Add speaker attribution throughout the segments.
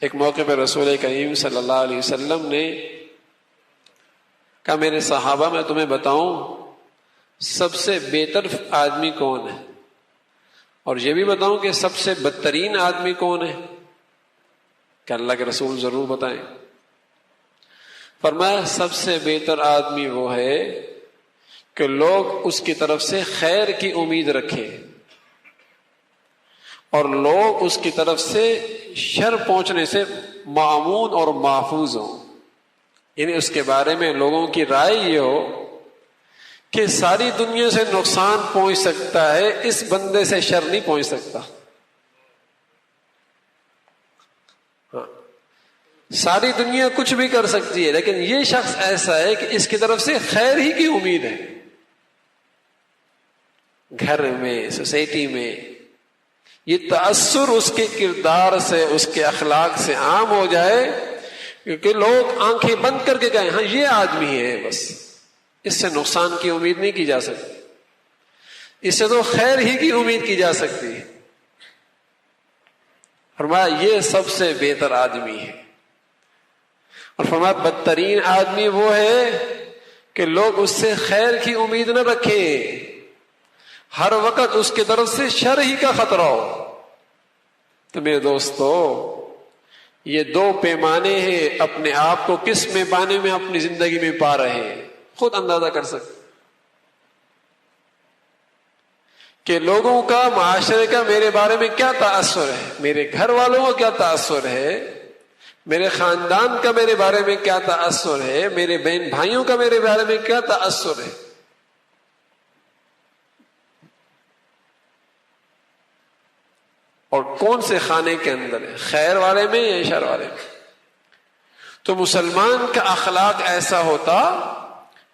Speaker 1: ایک موقع پہ رسول کریم صلی اللہ علیہ وسلم نے کہا میرے صحابہ میں تمہیں بتاؤں سب سے بہتر آدمی کون ہے، اور یہ بھی بتاؤں کہ سب سے بدترین آدمی کون ہے؟ کہ اللہ کے رسول ضرور بتائیں۔ فرمایا سب سے بہتر آدمی وہ ہے کہ لوگ اس کی طرف سے خیر کی امید رکھیں اور لوگ اس کی طرف سے شر پہنچنے سے مامون اور محفوظ ہوں، یعنی اس کے بارے میں لوگوں کی رائے یہ ہو کہ ساری دنیا سے نقصان پہنچ سکتا ہے، اس بندے سے شر نہیں پہنچ سکتا۔ ساری دنیا کچھ بھی کر سکتی ہے لیکن یہ شخص ایسا ہے کہ اس کی طرف سے خیر ہی کی امید ہے۔ گھر میں، سوسائٹی میں یہ تأثر اس کے کردار سے، اس کے اخلاق سے عام ہو جائے، کیونکہ لوگ آنکھیں بند کر کے کہیں ہاں یہ آدمی ہے، بس اس سے نقصان کی امید نہیں کی جا سکتی، اس سے تو خیر ہی کی امید کی جا سکتی ہے۔ فرمایا یہ سب سے بہتر آدمی ہے، اور فرمایا بدترین آدمی وہ ہے کہ لوگ اس سے خیر کی امید نہ رکھیں، ہر وقت اس کی طرف سے شر ہی کا خطرہ ہو۔ تو میرے دوستو یہ دو پیمانے ہیں، اپنے آپ کو کس پیمانے میں اپنی زندگی میں پا رہے ہیں خود اندازہ کر سکتے کہ لوگوں کا، معاشرے کا میرے بارے میں کیا تاثر ہے، میرے گھر والوں کا کیا تاثر ہے، میرے خاندان کا میرے بارے میں کیا تاثر ہے، میرے بہن بھائیوں کا میرے بارے میں کیا تاثر ہے۔ اور کون سے خانے کے اندر ہے، خیر والے میں یا شر والے میں؟ تو مسلمان کا اخلاق ایسا ہوتا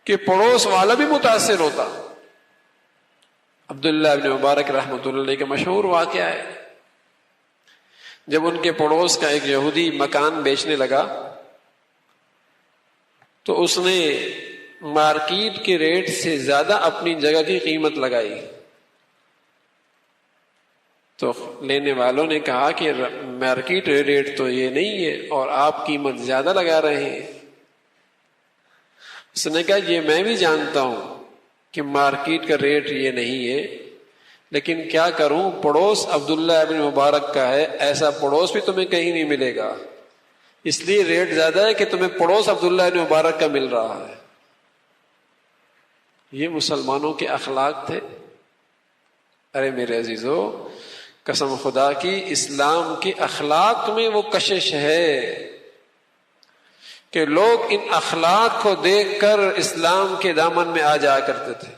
Speaker 1: کہ پڑوس والا بھی متاثر ہوتا۔ عبداللہ ابن مبارک رحمۃ اللہ علیہ کا مشہور واقعہ ہے، جب ان کے پڑوس کا ایک یہودی مکان بیچنے لگا تو اس نے مارکیٹ کے ریٹ سے زیادہ اپنی جگہ کی قیمت لگائی۔ تو لینے والوں نے کہا کہ مارکیٹ ریٹ تو یہ نہیں ہے اور آپ قیمت زیادہ لگا رہے ہیں۔ اس نے کہا یہ میں بھی جانتا ہوں کہ مارکیٹ کا ریٹ یہ نہیں ہے، لیکن کیا کروں، پڑوس عبداللہ ابن مبارک کا ہے، ایسا پڑوس بھی تمہیں کہیں نہیں ملے گا، اس لیے ریٹ زیادہ ہے کہ تمہیں پڑوس عبداللہ ابن مبارک کا مل رہا ہے۔ یہ مسلمانوں کے اخلاق تھے۔ ارے میرے عزیزو، قسم خدا کی اسلام کے اخلاق میں وہ کشش ہے کہ لوگ ان اخلاق کو دیکھ کر اسلام کے دامن میں آ جایا کرتے تھے۔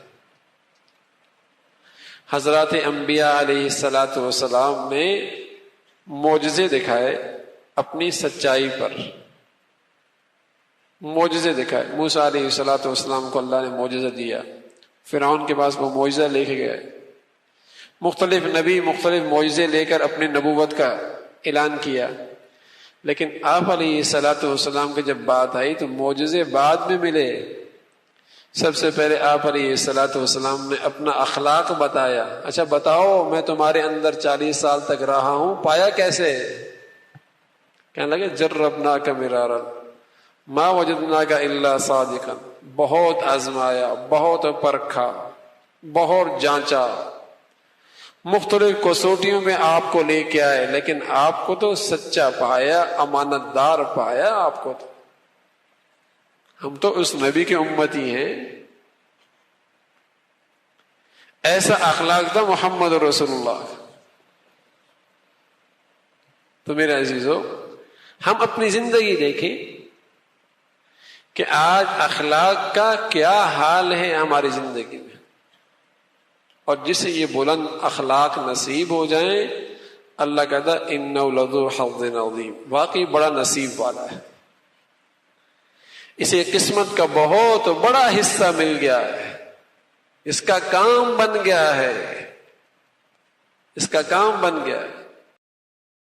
Speaker 1: حضرات انبیاء علیہ الصلاۃ والسلام نے معجزے دکھائے اپنی سچائی پر، معجزے دکھائے۔ موسیٰ علیہ الصلاۃ والسلام کو اللہ نے معجزہ دیا، فرعون کے پاس وہ معجزہ لے کے گئے، مختلف نبی مختلف معجزے لے کر اپنی نبوت کا اعلان کیا، لیکن آپ علیہ الصلاۃ والسلام کی جب بات آئی تو معجزے بعد میں ملے۔ سب سے پہلے آپ علیہ الصلاۃ والسلام نے اپنا اخلاق بتایا۔ اچھا بتاؤ، میں تمہارے اندر 40 سال تک رہا ہوں، پایا کیسے؟ کہنے لگے جربناک مرارا ما وجدناک الا صادقا، بہت آزمایا، بہت پرکھا، بہت جانچا، مختلف کسوٹیوں میں آپ کو لے کے آئے، لیکن آپ کو تو سچا پایا، امانت دار پایا آپ کو۔ تو ہم تو اس نبی کے امتی ہیں۔ ایسا اخلاق تھا محمد رسول اللہ۔ تو میرے عزیزو، ہم اپنی زندگی دیکھیں کہ آج اخلاق کا کیا حال ہے ہماری زندگی میں، اور جسے یہ بلند اخلاق نصیب ہو جائیں، اللہ کہتا ہے انہ لذو حظ عظیم، واقعی بڑا نصیب والا ہے، اسے قسمت کا بہت بڑا حصہ مل گیا ہے، اس کا کام بن گیا ہے، اس کا کام بن گیا ہے۔